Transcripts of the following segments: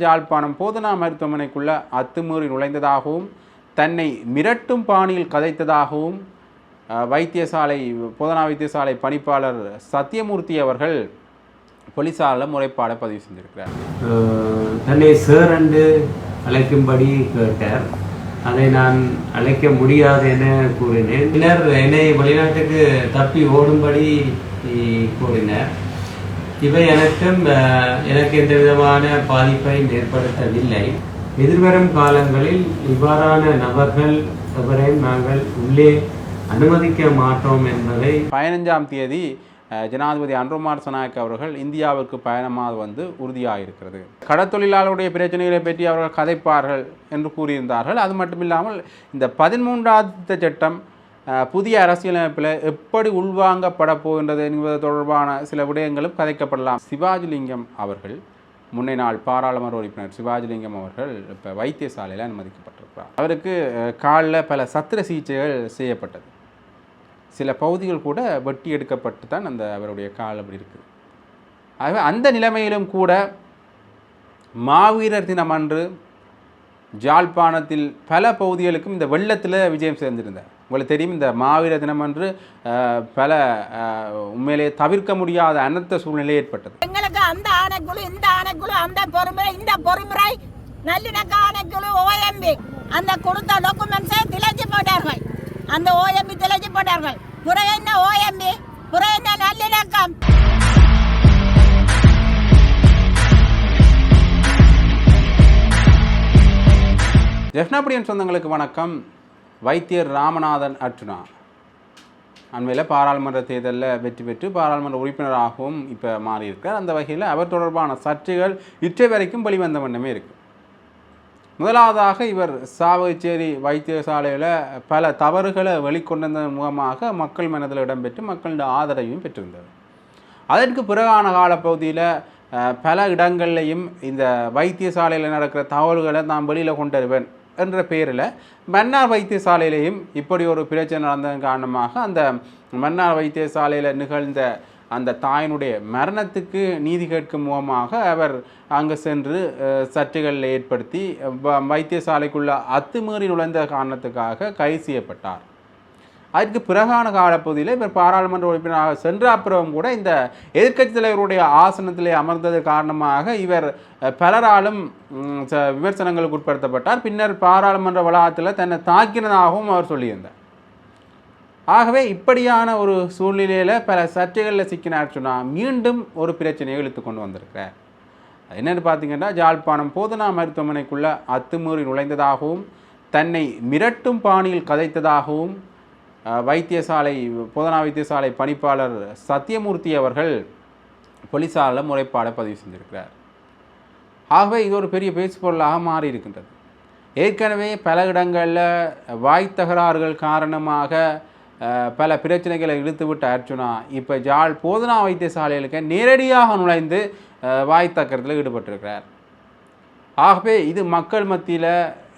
யாழ்ப்பாணம் போதனா மருத்துவமனைக்குள்ள அத்துமீறி நுழைந்ததாகவும் தன்னை மிரட்டும் பாணியில் கதைத்ததாகவும் போதனா வைத்தியசாலை பணிப்பாளர் சத்தியமூர்த்தி அவர்கள் போலீசாரில் முறைப்பாடை பதிவு செஞ்சிருக்கிறார். தன்னை சார் என்று அழைக்கும்படி கேட்டார். அதை நான் அழைக்க முடியாது என கூறினேன். பின்னர் என்னை வெளிநாட்டுக்கு தப்பி ஓடும்படி கூறினார். இவை அனைத்தும் எனக்கு எந்த விதமான பாதிப்பையும் ஏற்படுத்தவில்லை. எதிர்வரும் காலங்களில் இவ்வாறான நபர்கள் எவரையும் நாங்கள் உள்ளே அனுமதிக்க மாட்டோம் என்பதை 15ஆம் தேதி ஜனாதிபதி அன்ருகுமார் திசாநாயக்க அவர்கள் இந்தியாவுக்கு பயணமாக உறுதியாகிருக்கிறது. கடற்தொழிலாளருடைய பிரச்சனைகளை பற்றி அவர்கள் கதைப்பார்கள் என்று கூறியிருந்தார்கள். அது மட்டுமில்லாமல் இந்த 13வது சட்டம் புதிய அரசியலமைப்பில் எப்படி உள்வாங்கப்பட போகின்றது என்பது தொடர்பான சில விடயங்களும் கதைக்கப்படலாம். சிவாஜிலிங்கம் அவர்கள் முன்னை நாள் பாராளுமன்ற உறுப்பினர் சிவாஜிலிங்கம் அவர்கள் இப்போ வைத்தியசாலையில் அனுமதிக்கப்பட்டிருக்கிறார். அவருக்கு காலில் பல சத்திர சிகிச்சைகள் செய்யப்பட்டது. சில பகுதிகள் கூட வெட்டி எடுக்கப்பட்டு தான் அவருடைய கால் அப்படி இருக்குது. ஆகவே அந்த நிலைமையிலும் கூட மாவீரர் தினம் அன்று ஜாழ்ப்பாணத்தில் பல பகுதிகளுக்கும் இந்த வெள்ளத்தில் விஜயம் சேர்ந்திருந்தார். உங்களுக்கு தெரியும், இந்த மாவீரர் தினம் அன்று பல உண்மையிலே தவிர்க்க முடியாத அனர்த்த சூழ்நிலை ஏற்பட்டது. எங்களுக்கு அந்த ஆணைக்குழு இந்த ஆணைக்குழு அந்த பொறுமுறை இந்த பொறுமுறை நல்லிணக்க ஆணைக்குழு ஓஎம்பி அந்த கொடுத்த டாக்குமெண்ட்ஸை திளைச்சு போட்டார்கள். அந்த ஓஎம்பி திளைச்சு போட்டார்கள். புற என்ன ஓஎம்பி, புற என்ன நல்லிணக்கம். ஜெஃப்னாபடியன் சொந்தங்களுக்கு வணக்கம். வைத்தியர் ராமநாதன் அர்ச்சுனா அண்மையில் பாராளுமன்ற தேர்தலில் வெற்றி பெற்று பாராளுமன்ற உறுப்பினராகவும் இப்போ மாறியிருக்கார். அந்த வகையில் அவர் தொடர்பான சர்ச்சைகள் இற்றை வரைக்கும் வெளிவந்த வண்ணமே இருக்குது. முதலாவதாக இவர் சாவகச்சேரி வைத்தியசாலையில் பல தவறுகளை வெளிக்கொண்டதன் மூலமாக மக்கள் மனதில் இடம்பெற்று மக்களின் ஆதரவையும் பெற்றிருந்தது. அதற்கு பிறகான காலப்பகுதியில் பல இடங்கள்லையும் இந்த வைத்தியசாலையில் நடக்கிற தவறுகளை நான் வெளியில் கொண்டு வருவேன் என்ற பெயரில் மன்னார் வைத்தியசாலையிலையும் இப்படி ஒரு பிரச்சனை நடந்ததன் காரணமாக அந்த மன்னார் வைத்தியசாலையில் நிகழ்ந்த அந்த தாயினுடைய மரணத்துக்கு நீதி கேட்கும் மூலமாக அவர் அங்கு சென்று சர்ச்சைகளில் ஏற்படுத்தி வைத்தியசாலைக்குள்ள அத்துமீறி நுழைந்த காரணத்துக்காக கைது செய்யப்பட்டார். அதற்கு பிறகான காலப்பகுதியில் இவர் பாராளுமன்ற உறுப்பினராக சென்ற அப்புறம் கூட இந்த எதிர்க்கட்சி தலைவருடைய ஆசனத்திலே அமர்ந்தது காரணமாக இவர் பலராலும் விமர்சனங்களுக்கு உட்படுத்தப்பட்டார். பின்னர் பாராளுமன்ற வளாகத்தில் தன்னை தாக்கினதாகவும் அவர் சொல்லியிருந்தார். ஆகவே இப்படியான ஒரு சூழ்நிலையில் பல சர்ச்சைகளில் சிக்கினார் சொன்னால் மீண்டும் ஒரு பிரச்சனையை இழுத்து கொண்டு வந்திருக்கிறார். என்னென்னு பார்த்தீங்கன்னா, யாழ்ப்பாணம் போதனா மருத்துவமனைக்குள்ள அத்துமீறி நுழைந்ததாகவும் தன்னை மிரட்டும் பாணியில் கதைத்ததாகவும் போதனா வைத்தியசாலை பணிப்பாளர் சத்தியமூர்த்தி அவர்கள் போலீசாரில் முறைப்பாடை பதிவு செஞ்சிருக்கிறார். ஆகவே இது ஒரு பெரிய பேச்சு பொருளாக மாறி இருக்கின்றது. ஏற்கனவே பல இடங்களில் வாய் தகராறுகள் காரணமாக பல பிரச்சனைகளை இழுத்துவிட்ட அர்ச்சுனா இப்போ போதனா வைத்தியசாலைகளுக்கு நேரடியாக நுழைந்து வாய் தக்கரத்தில் ஈடுபட்டிருக்கிறார். ஆகவே இது மக்கள் மத்தியில்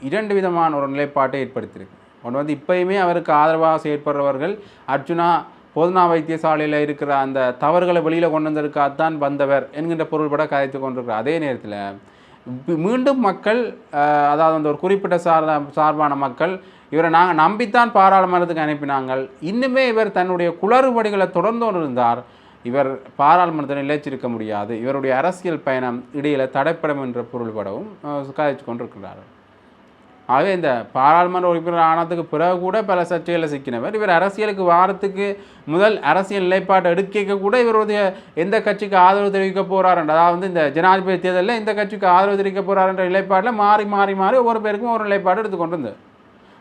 இரண்டு விதமான ஒரு நிலைப்பாட்டை ஏற்படுத்தியிருக்கு. ஒன்று இப்போயுமே அவருக்கு ஆதரவாக செயற்படுறவர்கள் அர்ச்சுனா போதனா வைத்தியசாலையில் இருக்கிற அந்த தவறுகளை வெளியில் கொண்டு வந்ததுக்காகத்தான் வந்தவர் என்கின்ற பொருள்பட கதைத்து கொண்டிருக்கிறார். அதே நேரத்தில் மீண்டும் மக்கள், அதாவது அந்த ஒரு குறிப்பிட்ட சார்பான மக்கள் இவரை நாங்கள் நம்பித்தான் பாராளுமன்றத்துக்கு அனுப்பினாங்கள், இன்னுமே இவர் தன்னுடைய குளறுபடிகளை தொடர்ந்து இருந்தார், இவர் பாராளுமன்றத்தில் நிலைச்சிருக்க முடியாது, இவருடைய அரசியல் பயணம் இடையில் தடைப்படும் என்ற பொருள்படவும் கதைச்சு கொண்டிருக்கிறார்கள். ஆகவே இந்த பாராளுமன்ற உறுப்பினர் ஆனதுக்கு பிறகு கூட பல சர்ச்சைகளில் சிக்கினவர். இவர் அரசியலுக்கு வாரத்துக்கு முதல் அரசியல் நிலைப்பாட்டை எடுக்க கூட இவருடைய எந்த கட்சிக்கு ஆதரவு தெரிவிக்க போகிறார், அதாவது இந்த ஜனாதிபதி தேர்தலில் எந்த கட்சிக்கு ஆதரவு தெரிவிக்க போகிறார் என்ற நிலைப்பாட்டில் மாறி மாறி மாறி ஒவ்வொரு பேருக்கும் ஒரு நிலைப்பாடு எடுத்துக்கொண்டு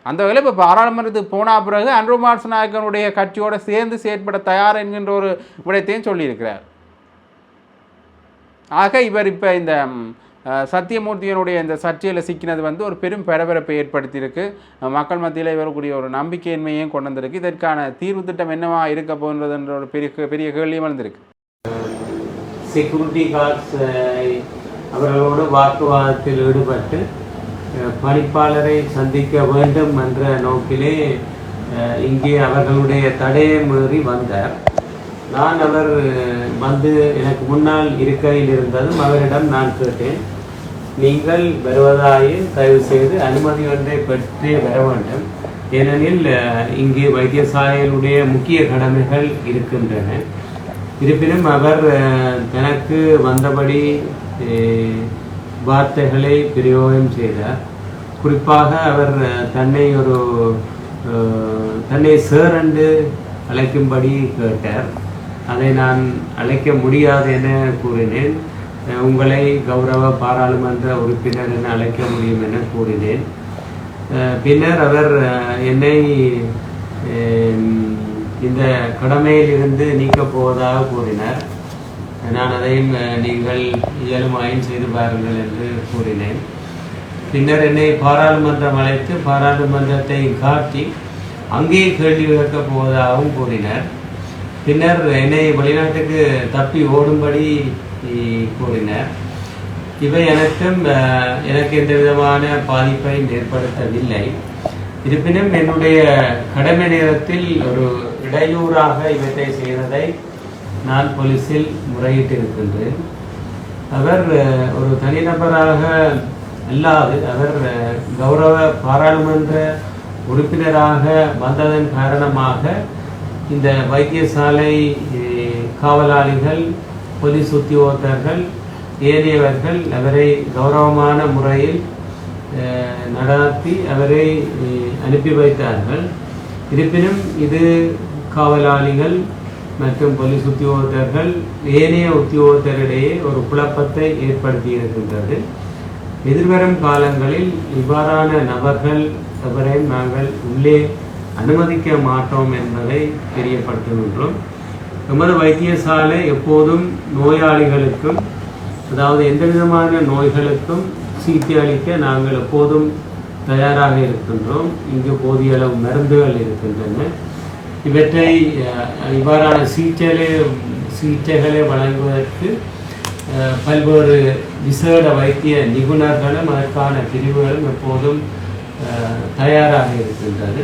அந்த வகையில் இப்போ பாராளுமன்றத்துக்கு போன பிறகு அன்ருகுமார் திசாநாயக்கனுடைய கட்சியோடு சேர்ந்து செயற்பட தயார் என்கின்ற ஒரு விடயத்தையும் சொல்லியிருக்கிறார். ஆக இவர் இப்போ இந்த சத்தியமூர்த்தியினுடைய இந்த சர்ச்சையில் சிக்கினது ஒரு பெரும் பரபரப்பை ஏற்படுத்தியிருக்கு. மக்கள் மத்தியில் இவருக்குரிய ஒரு நம்பிக்கையின்மையும் கொண்டு வந்திருக்கு. இதற்கான தீர்வு திட்டம் என்னவா இருக்க போகின்றது என்ற ஒரு பெரிய கேள்வியும் வந்திருக்கு. செக்யூரிட்டி கார்ட்ஸ் அவர்களோடு வாக்குவாதத்தில் ஈடுபட்டு பணிப்பாளரை சந்திக்க வேண்டும் என்ற நோக்கிலே இங்கே அவர்களுடைய தடையை மீறி வந்தார். நான் அவர் வந்து எனக்கு முன்னால் இருக்கையில் இருந்ததும் அவரிடம் நான் கேட்டேன், நீங்கள் வருவதாயின் தயவு செய்து அனுமதி ஒன்றை பெற்றே வர வேண்டும். ஏனெனில் இங்கே வைத்தியசாலையினுடைய முக்கிய கடமைகள் இருக்கின்றன. இருப்பினும் அவர் தனக்கு வந்தபடி வார்த்தைகளை பிரயோகம் செய்தார். குறிப்பாக அவர் தன்னை சார் என்று அழைக்கும்படி கேட்டார். அதை நான் அழைக்க முடியாது என கூறினேன். உங்களை கௌரவ பாராளுமன்ற உறுப்பினர் என அழைக்க முடியும் என கூறினேன். பின்னர் அவர் என்னை இந்த கடமையில் இருந்து நீக்கப் போவதாக கூறினார். நான் அதையும் நீங்கள் இயலுமாயின் செய்து பாருங்கள் என்று கூறினேன். பின்னர் என்னை பாராளுமன்றம் அழைத்து பாராளுமன்றத்தை காட்டி அங்கே கேள்வி கேட்கப் போவதாகவும் கூறினார். பின்னர் என்னை வெளிநாட்டுக்கு தப்பி ஓடும்படி கூறினார். இவை எனக்கு எந்த விதமான பாதிப்பையும் ஏற்படுத்தவில்லை. இருப்பினும் என்னுடைய கடமை நேரத்தில் ஒரு இடையூறாக இவற்றை செய்ததை நான் போலீஸில் முறையிட்டிருக்கின்றேன். அவர் ஒரு தனிநபராக அல்லாது அவர் கௌரவ பாராளுமன்ற உறுப்பினராக வந்ததன் காரணமாக இந்த வைத்தியசாலை காவலாளிகள், போலீஸ் உத்தியோகத்தர்கள், ஏனையவர்கள் அவரை கௌரவமான முறையில் நடாத்தி அவரை அனுப்பி வைத்தார்கள். இருப்பினும் இது காவலாளிகள் மற்றும் போலீஸ் உத்தியோகத்தர்கள் ஏனைய உத்தியோகத்தரிடையே ஒரு குழப்பத்தை ஏற்படுத்தி இருக்கின்றது. எதிர்வரும் காலங்களில் இவ்வாறான நபர்கள் எவரையும் நாங்கள் உள்ளே அனுமதிக்க மாட்டோம் என்பதை தெரியப்படுத்துகின்றோம். எமது வைத்தியசாலை எப்போதும் நோயாளிகளுக்கும், அதாவது எந்த விதமான நோய்களுக்கும் சிகிச்சை அளிக்க நாங்கள் எப்போதும் தயாராக இருக்கின்றோம். இங்கு போதிய அளவு மருந்துகள் இருக்கின்றன. இவற்றை இவ்வாறான சிகிச்சைகளை வழங்குவதற்கு பல்வேறு விசேட வைத்திய நிபுணர்களும் அதற்கான பிரிவுகளும் எப்போதும் தயாராக இருக்கின்றது.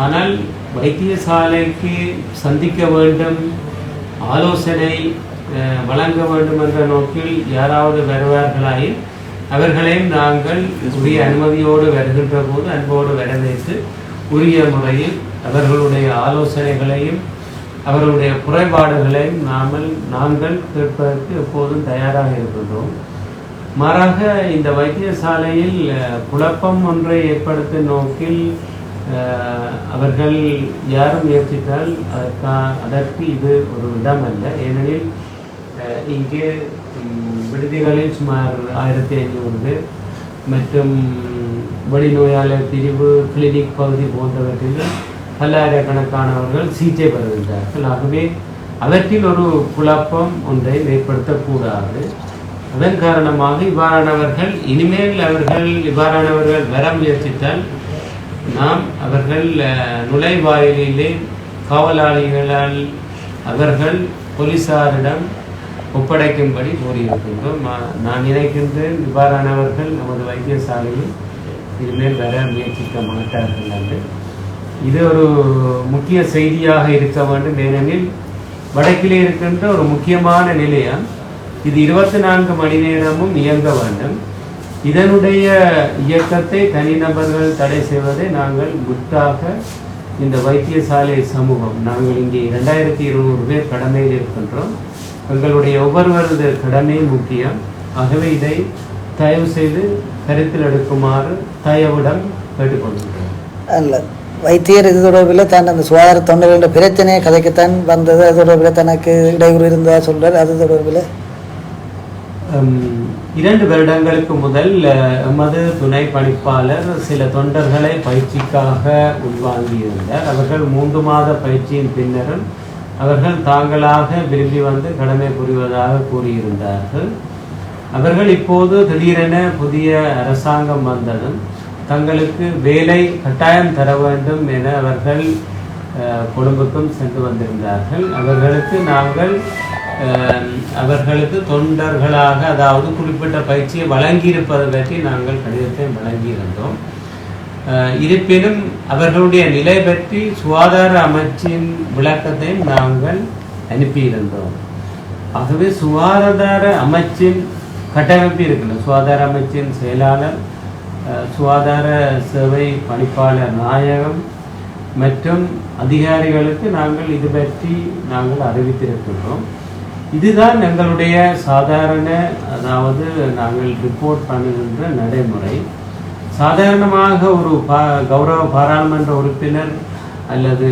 ஆனால் வைத்தியசாலைக்கு சந்திக்க வேண்டும், ஆலோசனை வழங்க வேண்டும் என்ற நோக்கில் யாராவது வருவார்களாயின் அவர்களையும் நாங்கள் உரிய அனுமதியோடு வருகின்ற போது அன்போடு வரவேற்று உரிய முறையில் அவர்களுடைய ஆலோசனைகளையும் அவர்களுடைய குறைபாடுகளையும் நாங்கள் கேட்பதற்கு எப்போதும் தயாராக இருக்கின்றோம். மாறாக இந்த வைத்தியசாலையில் குழப்பம் ஒன்றை ஏற்படுத்தும் நோக்கில் அவர்கள் யாரும் முயற்சித்தால் அதற்கு இது ஒரு இடம் அல்ல. ஏனெனில் இங்கே விடுதிகளில் சுமார் 1500 பேர் மற்றும் வெளிநோயாளர் பிரிவு, கிளினிக் பகுதி போன்றவற்றில் பல்லாயிரக்கணக்கானவர்கள் சிகிச்சை பெறுகின்றார்கள். ஆகவே அவற்றில் ஒரு குழப்பம் ஒன்றை ஏற்படுத்தக்கூடாது. அதன் காரணமாக இவ்வாறானவர்கள் இவ்வாறானவர்கள் வர முயற்சித்தால் நாம் அவர்கள் நுழைவாயிலே காவலாளிகளால் அவர்கள் போலீசாரிடம் ஒப்படைக்கும்படி கூறியிருக்கின்றோம். நான் நினைக்கின்றேன் இவ்வாறானவர்கள் நமது வைத்தியசாலையில் இனிமேல் வர முயற்சிக்க மாட்டார்கள் என்று. இது ஒரு முக்கிய செய்தியாக இருக்க வேண்டும். ஏனெனில் வடக்கிலே இருக்கின்ற ஒரு முக்கியமான நிலையம் இது 24 மணி நேரமும் இயங்க வேண்டும். இதனுடைய இயக்கத்தை தனிநபர்கள் தடை செய்வதை நாங்கள் முற்றாக இந்த வைத்தியசாலை சமூகம், நாங்கள் இங்கே 2200 பேர் கடமையில் இருக்கின்றோம். எங்களுடைய ஒவ்வொருவரது கடமை முக்கியம். ஆகவே இதை தயவு செய்து கருத்தில் எடுக்குமாறு தயவுடன் கேட்டுக்கொள்கிறோம். அல்ல, வைத்தியர் இது தொடர்பில் தான் அந்த சுகாதார தொண்டர்களின் பிரச்சனையை கதைக்கத்தான் வந்தது. அது தொடர்பில் தனக்கு இடையூறு இருந்தா சொல்றார். அது தொடர்பில் 2 வருடங்களுக்கு முதல் எமது துணை பணிப்பாளர் சில தொண்டர்களை பயிற்சிக்காக உள்வாங்கியிருந்தார். அவர்கள் 3 மாத பயிற்சியின் பின்னரும் அவர்கள் தாங்களாக விரும்பி வந்து கடமை புரிவதாக கூறியிருந்தார்கள். அவர்கள் இப்போது திடீரென புதிய அரசாங்கம் வந்ததும் தங்களுக்கு வேலை கட்டாயம் தர வேண்டும் என அவர்கள் கொழும்புக்கும் சென்று வந்திருந்தார்கள். அவர்களுக்கு தொண்டர்களாக, அதாவது குறிப்பிட்ட பயிற்சியை வழங்கியிருப்பதை பற்றி நாங்கள் கடிதத்தை வழங்கியிருந்தோம். இருப்பினும் அவர்களுடைய நிலை பற்றி சுகாதார அமைச்சின் விளக்கத்தையும் நாங்கள் அனுப்பியிருந்தோம். ஆகவே சுகாதார அமைச்சின் கட்டமைப்பு இருக்கின்ற சுகாதார அமைச்சின் செயலாளர், சுகாதார சேவை பணிப்பாளர் நாயகம் மற்றும் அதிகாரிகளுக்கு நாங்கள் இது பற்றி நாங்கள் அறிவித்திருக்கின்றோம். இதுதான் எங்களுடைய சாதாரண, அதாவது நாங்கள் ரிப்போர்ட் பண்ணுகின்ற நடைமுறை. சாதாரணமாக ஒரு கௌரவ பாராளுமன்ற உறுப்பினர் அல்லது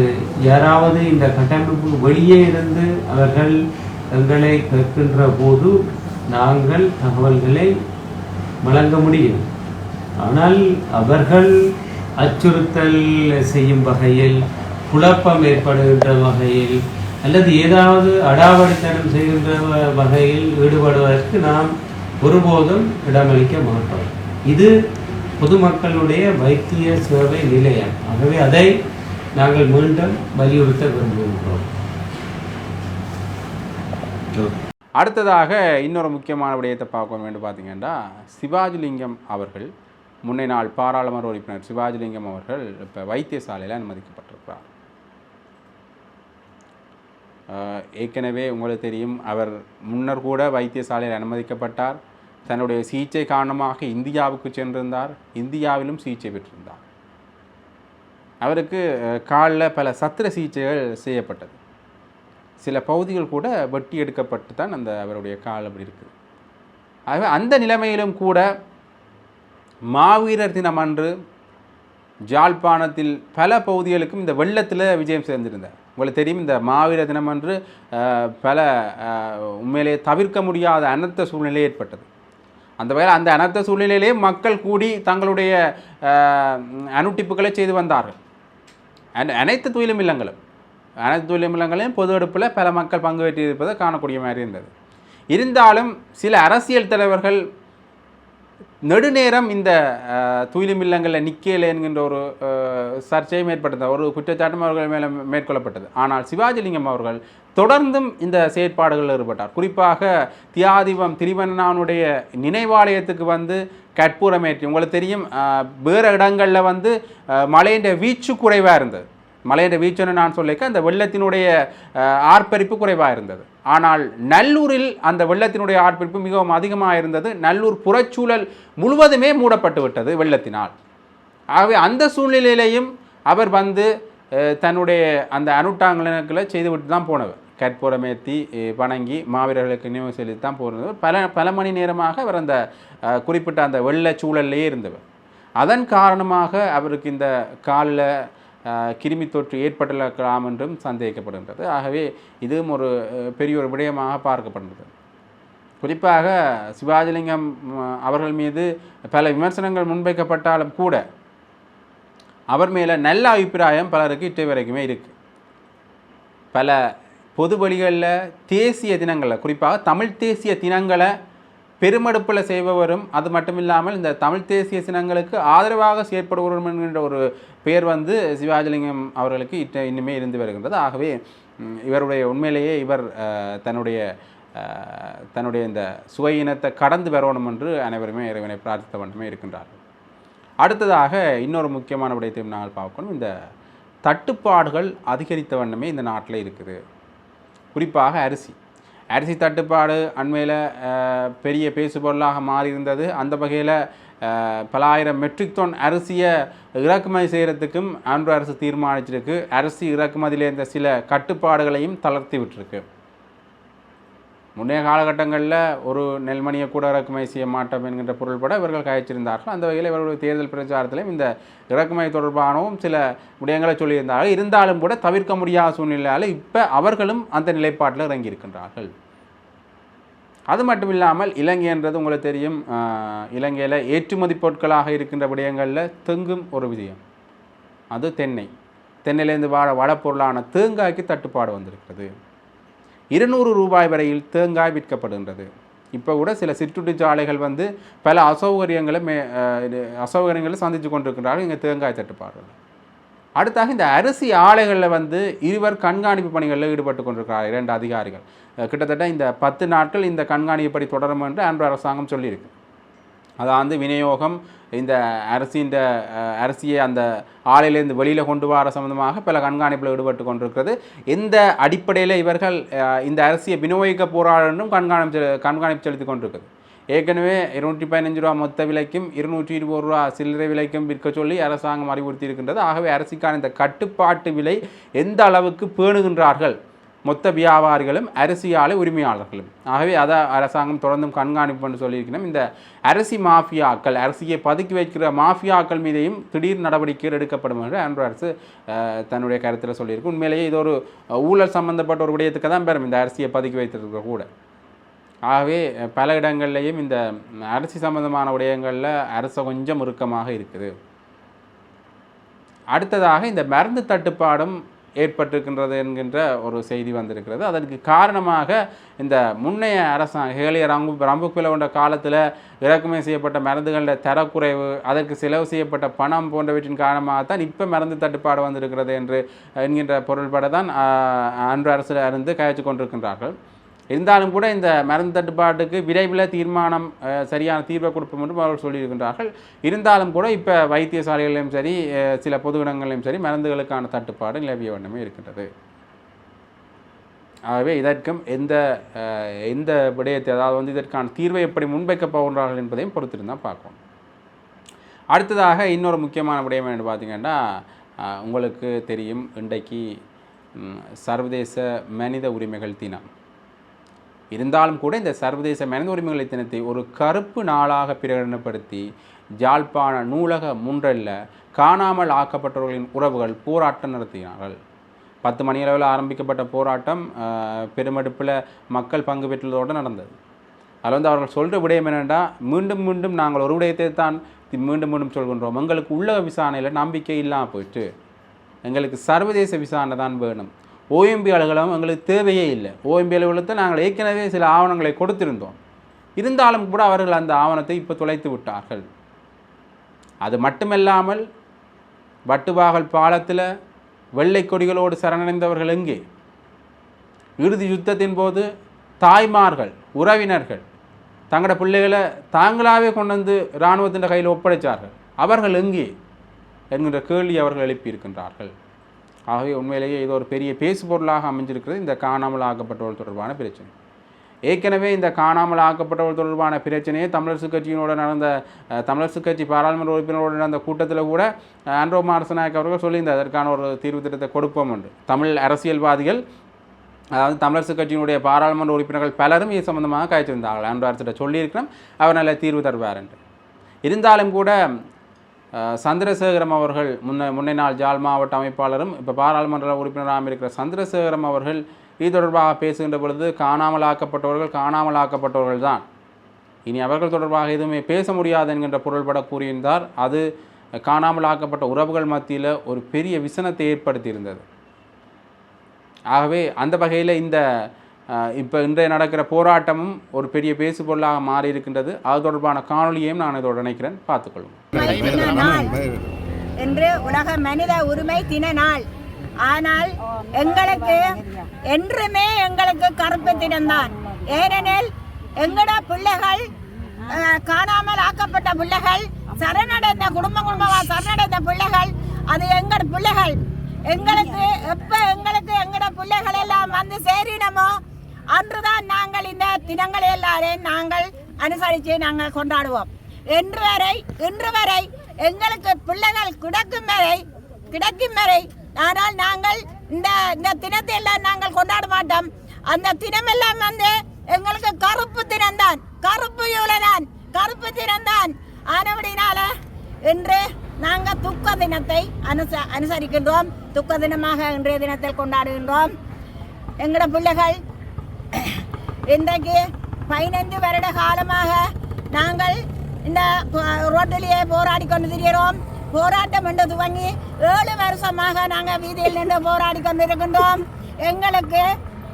யாராவது இந்த கட்டமைப்புக்கு வெளியே இருந்து அவர்கள் எங்களை கேட்கின்ற போது நாங்கள் தகவல்களை வழங்க முடியும். ஆனால் அவர்கள் அச்சுறுத்தல் செய்யும் வகையில், குழப்பம் ஏற்படுகின்ற வகையில் அல்லது ஏதாவது அடாவடித்தனம் செய்கின்ற வகையில் ஈடுபடுவதற்கு நாம் ஒருபோதும் இடமளிக்க மாட்டோம். இது பொதுமக்களுடைய வைத்திய சேவை நிலையம். ஆகவே அதை நாங்கள் மீண்டும் வலியுறுத்த விரும்புகின்றோம். அடுத்ததாக இன்னொரு முக்கியமான விடயத்தை பார்க்க வேண்டும். பார்த்தீங்கன்னா, சிவாஜிலிங்கம் அவர்கள், முன்னை நாள் பாராளுமன்ற உறுப்பினர் சிவாஜிலிங்கம் அவர்கள் இப்போ வைத்தியசாலையில் அனுமதிக்கப்பட்டிருக்கிறார். ஏற்கனவே உங்களுக்கு தெரியும், அவர் முன்னர் கூட வைத்தியசாலையில் அனுமதிக்கப்பட்டார். தன்னுடைய சிகிச்சை காரணமாக இந்தியாவுக்கு சென்றிருந்தார். இந்தியாவிலும் சிகிச்சை பெற்றிருந்தார். அவருக்கு காலில் பல சத்திர சிகிச்சைகள் செய்யப்பட்டது. சில பகுதிகள் கூட வெட்டி எடுக்கப்பட்டு தான் அந்த அவருடைய கால் அப்படி இருக்குது. ஆகவே அந்த நிலைமையிலும் கூட மாவீரர் தினம் அன்று ஜாழ்ப்பாணத்தில் பல பகுதிகளுக்கும் இந்த வெள்ளத்தில் விஜயம் சேர்ந்திருந்தார். உங்களுக்கு தெரியும், இந்த மாவீரர் தினம் அன்று பல உண்மையிலே தவிர்க்க முடியாத அனர்த்த சூழ்நிலை ஏற்பட்டது. அந்த வகையில் அந்த அனர்த்த சூழ்நிலையிலே மக்கள் கூடி தங்களுடைய அனுட்டிப்புகளை செய்து வந்தார்கள். அனைத்து துயிலும் இல்லங்களையும் பொது எடுப்பில் பல மக்கள் பங்கு பெற்றிருப்பதை காணக்கூடிய மாதிரி இருந்தது. இருந்தாலும் சில அரசியல் தலைவர்கள் நெடுநேரம் இந்த துயிலும் இல்லங்களில் நிற்கலை என்கின்ற ஒரு சர்ச்சையும் ஏற்பட்டது, ஒரு குற்றச்சாட்டும் அவர்கள் மேலே மேற்கொள்ளப்பட்டது. ஆனால் சிவாஜிலிங்கம் அவர்கள் தொடர்ந்தும் இந்த செயற்பாடுகளில் ஈடுபட்டார். குறிப்பாக தியாதிபம் திரிவண்ணானுடைய நினைவாலயத்துக்கு வந்து கற்பூரமேற்றி, உங்களுக்கு தெரியும், வேறு இடங்களில் வந்து மழையின் வீச்சு குறைவாக இருந்தது. மழையின் வீச்சுன்னு நான் சொல்லிக்க அந்த வெள்ளத்தினுடைய ஆர்ப்பரிப்பு குறைவாக இருந்தது. ஆனால் நல்லூரில் அந்த வெள்ளத்தினுடைய ஆர்ப்பரிப்பு மிகவும் அதிகமாக இருந்தது. நல்லூர் புறச்சூழல் முழுவதுமே மூடப்பட்டு விட்டது வெள்ளத்தினால். ஆகவே அந்த சூழ்நிலையிலையும் அவர் வந்து தன்னுடைய அந்த அனுட்டாங்களை செய்துவிட்டு தான் போனவர். கற்பூரமேற்றி வணங்கி மாவீரர்களுக்கு நினைவு செலுத்தி தான் போனவர். பல மணி நேரமாக அவர் அந்த குறிப்பிட்ட அந்த வெள்ள சூழல்லையே இருந்தவர். அதன் காரணமாக அவருக்கு இந்த காலில் கிருமி தொற்று ஏற்பட்டிருக்கலாம் என்றும் சந்தேகிக்கப்படுகின்றது. ஆகவே இதுவும் ஒரு பெரிய ஒரு விடயமாக பார்க்கப்படுகிறது. குறிப்பாக சிவாஜிலிங்கம் அவர்கள் மீது பல விமர்சனங்கள் முன்வைக்கப்பட்டாலும் கூட அவர் மேலே நல்ல அபிப்பிராயம் பலருக்கு இட்டை வரைக்குமே இருக்குது. பல பொது வழிகளில் தேசிய தினங்களில், குறிப்பாக தமிழ் தேசிய தினங்களை பெருமெடுப்பில் செய்பவரும், அது மட்டும் இல்லாமல் இந்த தமிழ் தேசிய தினங்களுக்கு ஆதரவாக செயற்படுவரும் என்கின்ற ஒரு பெயர் வந்து சிவாஜிலிங்கம் அவர்களுக்கு இன்னுமே இருந்து வருகின்றது. ஆகவே இவருடைய உண்மையிலேயே இவர் தன்னுடைய இந்த சுவையினத்தை கடந்து வரணும் என்று அனைவருமே இறைவனை பிரார்த்தித்த வண்ணமே இருக்கின்றார்கள். அடுத்ததாக இன்னொரு முக்கியமான விடயத்தையும் நாங்கள் பார்க்கணும். இந்த தட்டுப்பாடுகள் அதிகரித்த வண்ணமே இந்த நாட்டில் இருக்குது. குறிப்பாக அரிசி தட்டுப்பாடு அண்மையில் பெரிய பேசுபொருளாக மாறியிருந்தது. அந்த வகையில் பல ஆயிரம் மெட்ரிக் டன் அரிசியை இறக்குமதி செய்கிறதுக்கும் ஆந்திர அரசு தீர்மானிச்சிருக்கு. அரிசி இறக்குமதியில் இருந்த சில கட்டுப்பாடுகளையும் தளர்த்தி விட்டுருக்கு. முன்னைய காலகட்டங்களில் ஒரு நெல்மணியை கூட இறக்குமதி செய்ய மாட்டோம் என்கின்ற பொருள்பட இவர்கள் கழிச்சிருந்தார்கள். அந்த வகையில் இவருடைய தேர்தல் பிரச்சாரத்திலும் இந்த இறக்குமதி தொடர்பானவும் சில விடயங்களை சொல்லியிருந்தார்கள். இருந்தாலும் கூட தவிர்க்க முடியாத சூழ்நிலையால் இப்போ அவர்களும் அந்த நிலைப்பாட்டில் இறங்கியிருக்கின்றார்கள். அது மட்டும் இல்லாமல் இலங்கை என்றது உங்களுக்கு தெரியும், இலங்கையில் ஏற்றுமதி பொருட்களாக இருக்கின்ற விடயங்களில் தெங்கும் ஒரு விஷயம். அது தென்னையிலேருந்து வடப்பொருளான தேங்காய்க்கு தட்டுப்பாடு வந்திருக்கிறது. 200 ரூபாய் வரையில் தேங்காய் விற்கப்படுகின்றது. இப்போ கூட சில சிற்றுண்டிச்சாலைகள் வந்து பல அசௌகரியங்களை சந்தித்து கொண்டிருக்கின்றார்கள் இங்கே தேங்காய் தட்டுப்பாடு. அடுத்தாக இந்த அரிசி ஆலைகளில் வந்து இருவர் கண்காணிப்பு பணிகளில் ஈடுபட்டு கொண்டிருக்கிறார்கள் 2 அதிகாரிகள். கிட்டத்தட்ட இந்த 10 நாட்கள் இந்த கண்காணிப்பு படி தொடரும் என்று ஆந்திர அரசாங்கம் சொல்லியிருக்கு. அதாவது விநியோகம், இந்த அரிசியை அந்த ஆலையிலேருந்து வெளியில் கொண்டு வர சம்பந்தமாக பல கண்காணிப்பில் ஈடுபட்டு கொண்டிருக்கிறது. எந்த அடிப்படையில் இவர்கள் இந்த அரிசியை விநியோகிக்க போகிறார்கள் என்றும் கண்காணிப்பு செலுத்தி கொண்டிருக்குது. ஏற்கனவே 215 ரூபா மொத்த விலைக்கும் 220 ரூபா சில்லறை விலைக்கும் விற்க சொல்லி அரசாங்கம் அறிவுறுத்தி இருக்கின்றது. ஆகவே அரிசிக்கான இந்த கட்டுப்பாட்டு விலை எந்த அளவுக்கு பேணுகின்றார்கள் மொத்த வியாபாரிகளும் அரிசி ஆலை உரிமையாளர்களும். ஆகவே அதை அரசாங்கம் தொடர்ந்தும் கண்காணிப்புன்னு சொல்லியிருக்கணும். இந்த அரிசி மாஃபியாக்கள், அரிசியை பதுக்கி வைக்கிற மாஃபியாக்கள் மீதையும் திடீர் நடவடிக்கைகள் எடுக்கப்படும் என்று ஆந்திர அரசு தன்னுடைய கருத்தில் சொல்லியிருக்கு. உண்மையிலேயே இது ஒரு ஊழல் சம்பந்தப்பட்ட ஒரு விடயத்துக்கு தான் பெறும் இந்த அரிசியை பதுக்கி வைத்திருக்க கூட. ஆகவே பல இடங்கள்லையும் இந்த அரிசி சம்பந்தமான விடயங்களில் அரசு கொஞ்சம் இறுக்கமாக இருக்குது. அடுத்ததாக இந்த மருந்து தட்டுப்பாடும் ஏற்பட்டிருக்கின்றது என்கின்ற ஒரு செய்தி வந்திருக்கிறது. அதற்கு காரணமாக இந்த முன்னைய அரசாங்கம் ஹேலிய ரம்புக்குள்ள கொண்ட காலத்தில் இறக்குமதி செய்யப்பட்ட மருந்துகளில் தரக்குறைவு, அதற்கு செலவு செய்யப்பட்ட பணம் போன்றவற்றின் காரணமாகத்தான் இப்போ மருந்து தட்டுப்பாடு வந்திருக்கிறது என்கின்ற பொருள்பட தான் அன்று அரசில் இருந்து கழிச்சு கொண்டிருக்கின்றார்கள். இருந்தாலும் கூட இந்த மருந்து தட்டுப்பாட்டுக்கு விரைவில் தீர்மானம் சரியான தீர்வை கொடுப்போம் என்றும் அவர்கள் சொல்லியிருக்கின்றார்கள். இருந்தாலும் கூட இப்போ வைத்தியசாலைகளிலும் சரி சில பொது இடங்களிலும் சரி மருந்துகளுக்கான தட்டுப்பாடு நிலவிய வண்ணமே இருக்கின்றது. ஆகவே இதற்கும் எந்த விடயத்தை, அதாவது இதற்கான தீர்வை எப்படி முன்வைக்கப் போகின்றார்கள் என்பதையும் பொறுத்திருந்தால் பார்க்கணும். அடுத்ததாக இன்னொரு முக்கியமான விடயம் என்று பார்த்தீங்கன்னா, உங்களுக்கு தெரியும் இன்றைக்கு சர்வதேச மனித உரிமைகள் தினம். இருந்தாலும் கூட இந்த சர்வதேச மனித உரிமைகள் தினத்தை ஒரு கருப்பு நாளாக பிரகடனப்படுத்தி ஜாழ்ப்பாண நூலக முன்றல்ல காணாமல் ஆக்கப்பட்டவர்களின் உறவுகள் போராட்டம் நடத்தினார்கள். 10 மணி அளவில் ஆரம்பிக்கப்பட்ட போராட்டம் பெருமெடுப்பில் மக்கள் பங்கு பெற்றதோடு நடந்தது. அதில் அவர்கள் சொல்கிற விடயம் என்னென்னா, மீண்டும் மீண்டும் நாங்கள் ஒரு விடயத்தை தான் மீண்டும் மீண்டும் சொல்கின்றோம். எங்களுக்கு உள்ள விசாரணையில் நம்பிக்கை இல்லாமல் போயிட்டு, எங்களுக்கு சர்வதேச விசாரணை தான் வேணும். ஓஎம்பி அலுவலகம் எங்களுக்கு தேவையே இல்லை. ஓஎம்பி அலுவலகத்தை நாங்கள் ஏற்கனவே சில ஆவணங்களை கொடுத்திருந்தோம். இருந்தாலும் கூட அவர்கள் அந்த ஆவணத்தை இப்போ தொலைத்து விட்டார்கள். அது மட்டுமல்லாமல் வட்டுவாகல் பாலத்தில் வெள்ளை கொடிகளோடு சரணடைந்தவர்கள் எங்கே? இறுதி யுத்தத்தின் போது தாய்மார்கள், உறவினர்கள் தங்களோட பிள்ளைகளை தாங்களாகவே கொண்டு வந்து இராணுவத்தின் கையில் ஒப்படைத்தார்கள். அவர்கள் எங்கே என்கின்ற கேள்வி அவர்கள் எழுப்பியிருக்கின்றார்கள். ஆகவே உண்மையிலேயே இது ஒரு பெரிய பேசு பொருளாக அமைஞ்சிருக்கிறது இந்த காணாமல் ஆக்கப்பட்டவர்கள் தொடர்பான பிரச்சனை. ஏற்கனவே இந்த காணாமல் ஆக்கப்பட்டவர்கள் தொடர்பான பிரச்சனையை தமிழரசு கட்சியினோடு நடந்த தமிழரசு கட்சி பாராளுமன்ற உறுப்பினரோடு நடந்த கூட்டத்தில் கூட ஆண்ட்ரோ மாரசநாயக் அவர்கள் சொல்லியிருந்தார், அதற்கான ஒரு தீர்வு திட்டத்தை கொடுப்போம் என்று. தமிழ் அரசியல்வாதிகள், அதாவது தமிழரசு கட்சியினுடைய பாராளுமன்ற உறுப்பினர்கள் பலரும் இது சம்பந்தமாக காய்ச்சிருந்தார்கள். ஆண்ட்ரோ அரசிட்ட சொல்லியிருக்கிறோம், அவர் நல்ல தீர்வு தருவார் என்று. இருந்தாலும் கூட சந்திரசேகரம் அவர்கள் முன்னை நாள் ஜாழ் மாவட்ட அமைப்பாளரும் இப்போ பாராளுமன்ற உறுப்பினராக இருக்கிற சந்திரசேகரம் அவர்கள் இது தொடர்பாக பேசுகின்ற பொழுது காணாமலாக்கப்பட்டவர்கள் தான், இனி அவர்கள் தொடர்பாக எதுவுமே பேச முடியாது என்கின்ற பொருள்பட கூறியிருந்தார். அது காணாமலாக்கப்பட்ட உறவுகள் மத்தியில் ஒரு பெரிய விசனத்தை ஏற்படுத்தியிருந்தது. ஆகவே அந்த வகையில் இந்த இப்போ இன்றைய நடக்கிற போராட்டமும் ஒரு பெரிய பேசு பொருளாக மாறி இருக்கின்றது. அது தொடர்பான காணொலியையும் நான் இதோடு நினைக்கிறேன், பார்த்துக்கொள்வோம். என்று உலக மனித உரிமை தின நாள். ஆனால் எங்களுக்கு என்றுமே எங்களுக்கு கருப்பு தினம்தான். ஏனெனில் எங்களோட பிள்ளைகள், காணாமல் ஆக்கப்பட்ட பிள்ளைகள், சரணடைந்த குடும்பமாக சரணடைந்த பிள்ளைகள், அது எங்களோட பிள்ளைகள். எங்களுக்கு எப்ப எங்களோட பிள்ளைகள் எல்லாம் வந்து சேரினமோ அன்றுதான் நாங்கள் இந்த தினங்களை எல்லாரையும் நாங்கள் அனுசரித்து நாங்கள் கொண்டாடுவோம். இன்று வரை எங்களுக்கு பிள்ளைகள் கிடைக்கும் வரை ஆனால் நாங்கள் இந்த தினத்தை எல்லாம் நாங்கள் கொண்டாட மாட்டோம். அந்த தினமெல்லாம் வந்து எங்களுக்கு கருப்பு தினம்தான், கருப்பு யூலதான், கருப்பு தினம்தான். ஆனபடினால இன்று நாங்கள் துக்க தினத்தை அனுசரிக்கின்றோம். துக்க தினமாக இன்றைய தினத்தில் கொண்டாடுகின்றோம். எங்களோட பிள்ளைகள் இன்றைக்கு 15 வருட காலமாக நாங்கள் இந்த ரோட்டிலேயே போராடி கொண்டு திரிகிறோம். போராட்டம் என்று துவங்கி 7 வருஷமாக நாங்கள் வீதியில் நின்று போராடி கொண்டு இருக்கின்றோம். எங்களுக்கு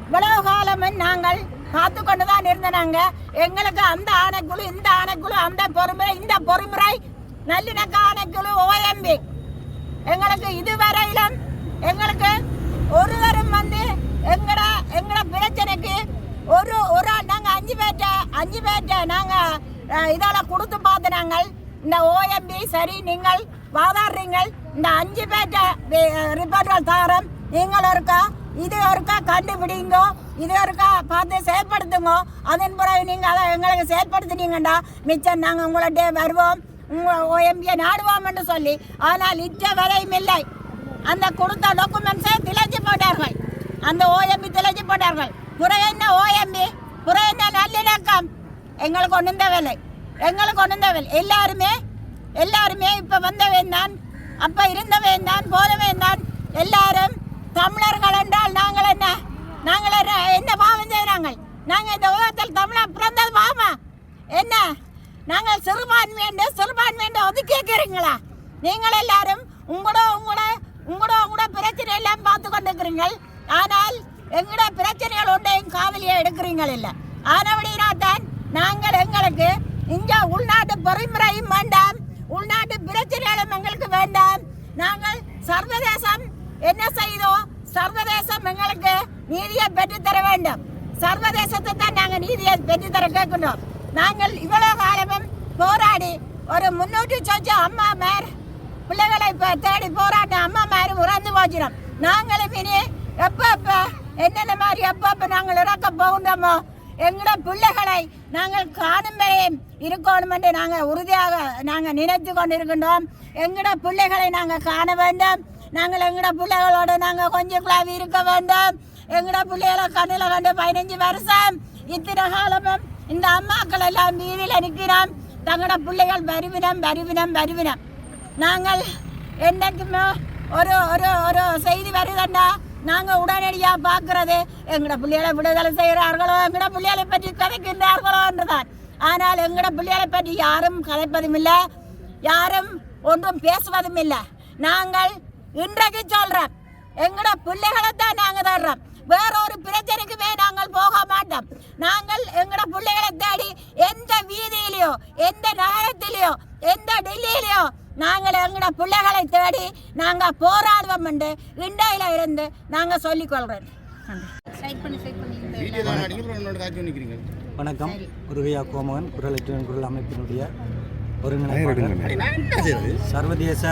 இவ்வளவு காலமும் நாங்கள் காத்து கொண்டு தான் இருந்தனாங்க. எங்களுக்கு அந்த ஆணைக்குழு, இந்த ஆணைக்குழு, அந்த பொறுமுறை, இந்த பொறுமுறை, நல்லிணக்க ஆணைக்குழு, ஓஎம்பி, எங்களுக்கு இதுவரையிலும் எங்களுக்கு ஒருவரும் வந்து எங்கட பிரச்சனைக்கு ஒரு ஆள் நாங்கள் 5 பேர்ட்ட நாங்கள் இதெல்லாம் கொடுத்து பார்த்து நாங்கள் இந்த ஓஎம்பி சரி நீங்கள் வாதாடுறீங்கள், இந்த 5 பேர்ட்ட ரிப்போர்ட்கள் தாரம், நீங்கள் இருக்கா இது ஒருக்கா கண்டுபிடிங்கோ, இது ஒருக்கா பார்த்து செயல்படுத்துங்க. அதன் பிறகு நீங்கள் அதை எங்களுக்கு செயல்படுத்தினீங்கண்டா மிச்சம் நாங்கள் உங்கள்கிட்ட வருவோம், உங்கள் OMB நாடுவோம் என்று சொல்லி. ஆனால் இற்ற வரையும் இல்லை. அந்த கொடுத்த டாக்குமெண்ட்ஸை திளைச்சி போட்டார்கள். அந்த OMB திளைச்சி போட்டார்கள். புற என்ன OMB, புற என்ன நல்லிணக்கம்? எங்களுக்கு ஒன்றும் தேவையில்லை, எங்களுக்கு ஒன்றும் தேவையில்லை. எல்லாருமே இப்போ வந்தவன் தான், அப்போ இருந்தவன் தான், போதவன் தான். எல்லாரும் தமிழர்கள் என்றால் நாங்கள் என்ன பாவம் செய்கிறாங்க? நாங்கள் இந்த உலகத்தில் தமிழர் பிறந்தது பாவமா என்ன? நாங்கள் சிறுபான்மையை ஒதுக்கி வைக்கிறீங்களா? நீங்கள் எல்லாரும் உங்களோட பிரச்சனை எல்லாம் பார்த்து கொண்டிருக்கிறீர்கள். ஆனால் எங்களோட பிரச்சனைகள் ஒன்றையும் காவலியை எடுக்கிறீங்கள் இல்லை. ஆனபடினால்தான் நாங்கள் எங்களுக்கு இங்கே உள்நாட்டு பொறிமுறையும் வேண்டாம், உள்நாட்டு பிரச்சனைகளும் எங்களுக்கு வேண்டாம். நாங்கள் சர்வதேசம் என்ன செய்தோ, சர்வதேசம் எங்களுக்கு நீதியை பெற்றுத்தர வேண்டும். சர்வதேசத்தை தான் நாங்கள் நீதியை பெற்றுத்தர கேட்கின்றோம். நாங்கள் இவ்வளவு காலமும் போராடி ஒரு 300 சொச்சம் அம்மாமார் பிள்ளைகளை இப்போ தேடி போராட்ட அம்மாமார் உறந்து போச்சிடும். நாங்களும் இனி எப்போ என்னென்ன மாதிரி எப்போ நாங்கள் இறக்க போகின்றோமோ எங்களோட பிள்ளைகளை நாங்கள் காணும் வரையும் இருக்கணும் என்று நாங்கள் உறுதியாக நாங்கள் நினைத்து கொண்டிருக்கின்றோம். எங்களோட பிள்ளைகளை நாங்கள் காண வேண்டும். நாங்கள் எங்களோட பிள்ளைகளோடு நாங்கள் கொஞ்சம் கிளாவி இருக்க வேண்டும். எங்களோட பிள்ளைகளை கண்ணில் கண்டு 15 வருஷம் இத்தனை காலமும் இந்த அம்மாக்கள் எல்லாம் வீதியில் நிற்கிறோம். தங்களோட பிள்ளைகள் வருவினம். நாங்கள் என்றைக்குமே ஒரு ஒரு ஒரு செய்தி வருதுண்டா நாங்கள் உடனடியாக பார்க்கறது எங்களோட பிள்ளைகளை விடுதலை செய்கிறார்களோ, எங்களோட பிள்ளைகளை பற்றி கதைக்கின்றார்களோ என்றுதான். ஆனால் எங்களோட பிள்ளைகளை பற்றி யாரும் கதைப்பதும் இல்லை, யாரும் ஒன்றும் பேசுவதும் இல்லை. நாங்கள் இன்றைக்கு சொல்கிறோம், எங்களோட பிள்ளைகளை தான் நாங்கள் தர்றோம். வேற ஒரு பிரச்சனைக்குமே நாங்கள் போக மாட்டோம். நாங்கள் எங்களோட பிள்ளைகளை தேடி எந்த வீதியிலையோ, எந்த நகரத்திலேயோ, எந்த டெல்லியிலையோ நாங்கள் எங்களோட பிள்ளைகளை தேடி நாங்கள் போராடுவோம் என்று இண்டையில இருந்து நாங்கள் சொல்லிக்கொள்கிறோம். வணக்கம். முருகையா கோமகன், குரல் அமைப்பினுடைய ஒருங்கிணைப்பாளர். சர்வதேச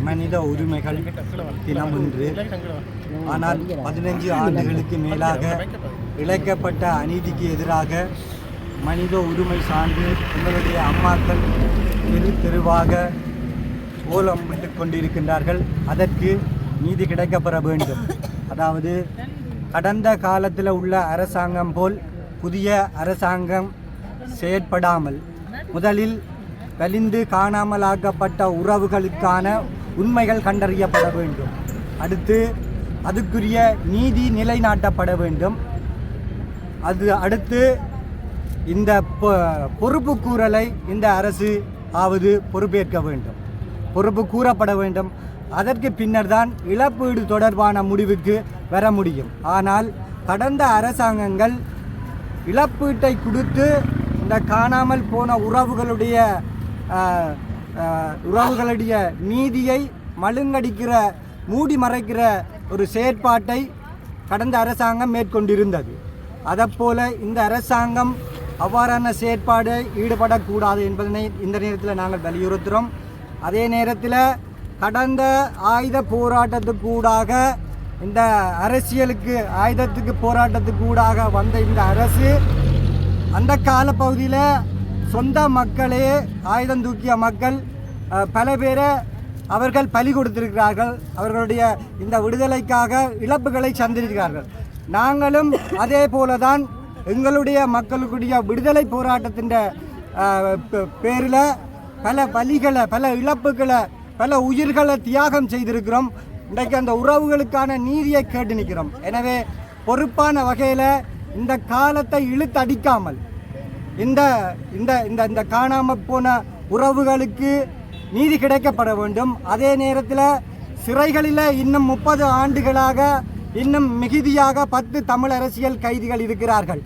மனித உரிமைகள் தினம் இன்று. ஆனால் 15 ஆண்டுகளுக்கு மேலாக இழைக்கப்பட்ட அநீதிக்கு எதிராக மனித உரிமை சார்ந்து எங்களுடைய அம்மாக்கள் தெருவாக கோலம் விட்டுக் கொண்டிருக்கின்றார்கள். அதற்கு நீதி கிடைக்கப்பெற வேண்டும். அதாவது கடந்த காலத்தில் உள்ள அரசாங்கம் போல் புதிய அரசாங்கம் செயற்படாமல் முதலில் வலிந்து காணாமலாக்கப்பட்ட உறவுகளுக்கான உண்மைகள் கண்டறியப்பட வேண்டும். அடுத்து அதுக்குரிய நீதி நிலைநாட்டப்பட வேண்டும். அடுத்து இந்த பொறுப்பு கூறலை இந்த அரசு பொறுப்பேற்க வேண்டும், பொறுப்பு கூறப்பட வேண்டும். அதற்கு பின்னர் தான் இழப்பீடு தொடர்பான முடிவுக்கு வர முடியும். ஆனால் கடந்த அரசாங்கங்கள் இழப்பீட்டை கொடுத்து இந்த காணாமல் போன உறவுகளுடைய நீதியை மழுங்கடிக்கிற, மூடி மறைக்கிற ஒரு செயற்பாட்டை கடந்த அரசாங்கம் மேற்கொண்டிருந்தது. அதைப்போல இந்த அரசாங்கம் அவ்வாறான செயற்பாடு ஈடுபடக்கூடாது என்பதனை இந்த நேரத்தில் நாங்கள் வலியுறுத்துகிறோம். அதே நேரத்தில் கடந்த ஆயுத போராட்டத்துக்கூடாக இந்த ஆயுதத்துக்கு போராட்டத்துக்கூடாக வந்த இந்த அரசு அந்த காலப்பகுதியில் சொந்த மக்களே ஆயுதம் தூக்கிய மக்கள் பல பேரை அவர்கள் பலி கொடுத்திருக்கிறார்கள். அவர்களுடைய இந்த விடுதலைக்காக இழப்புகளை சந்திருக்கிறார்கள். நாங்களும் அதே போலதான் எங்களுடைய மக்களுடைய விடுதலை போராட்டத்தின் பேரில் பல பலிகளை, பல இழப்புகளை, பல உயிர்களை தியாகம் செய்திருக்கிறோம். இன்றைக்கு அந்த உறவுகளுக்கான நீதியை கேட்டு நிற்கிறோம். எனவே பொறுப்பான வகையில் இந்த காலத்தை இழுத்தடிக்காமல் இந்த இந்த இந்த இந்த காணாமல் போன உறவுகளுக்கு நீதி கிடைக்கப்பட வேண்டும். அதே நேரத்தில் சிறைகளில் இன்னும் 30 ஆண்டுகளாக இன்னும் மிகுதியாக 10 தமிழ் அரசியல் கைதிகள் இருக்கிறார்கள்.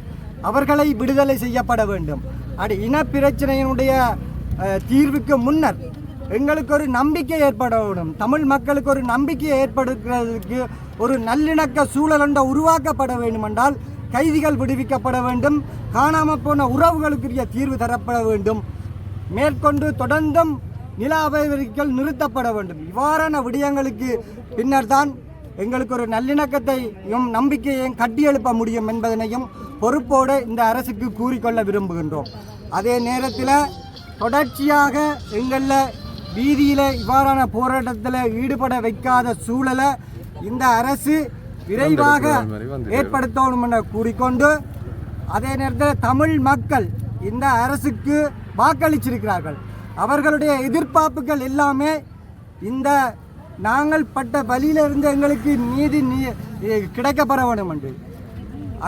அவர்களை விடுதலை செய்யப்பட வேண்டும். இனப்பிரச்சனையினுடைய தீர்வுக்கு முன்னர் எங்களுக்கு ஒரு நம்பிக்கை ஏற்பட வேண்டும். தமிழ் மக்களுக்கு ஒரு நம்பிக்கையை ஏற்படுத்துவதற்கு ஒரு நல்லிணக்க சூழல் உருவாக்கப்பட வேண்டும் என்றால் கைதிகள் விடுவிக்கப்பட வேண்டும். காணாமல் போன உறவுகளுக்குரிய தீர்வு தரப்பட வேண்டும். மேற்கொண்டு தொடர்ந்தும் நில அபகரிப்புகள் நிறுத்தப்பட வேண்டும். இவ்வாறான விடயங்களுக்கு பின்னர் தான் எங்களுக்கு ஒரு நல்லிணக்கத்தையும் நம்பிக்கையையும் கட்டியெழுப்ப முடியும் என்பதனையும் பொறுப்போடு இந்த அரசுக்கு கூறிக்கொள்ள விரும்புகின்றோம். அதே நேரத்தில் தொடர்ச்சியாக எங்களில் வீதியில் இவ்வாறான போராட்டத்தில் ஈடுபட வைக்காத சூழலை இந்த அரசு விரைவாக ஏற்படுத்தணும் என கூறிக்கொண்டு, அதே நேரத்தில் தமிழ் மக்கள் இந்த அரசுக்கு வாக்களிச்சிருக்கிறார்கள். அவர்களுடைய எதிர்பார்ப்புகள் எல்லாமே இந்த நாங்கள் பட்ட வழியிலிருந்து எங்களுக்கு நீதி கிடைக்கப்பட வேண்டும் என்று,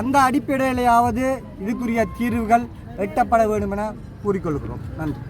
அந்த அடிப்படையிலேயாவது இதுக்குரிய தீர்வுகள் எட்டப்பட வேண்டும் என கூறிக்கொள்கிறோம். நன்றி.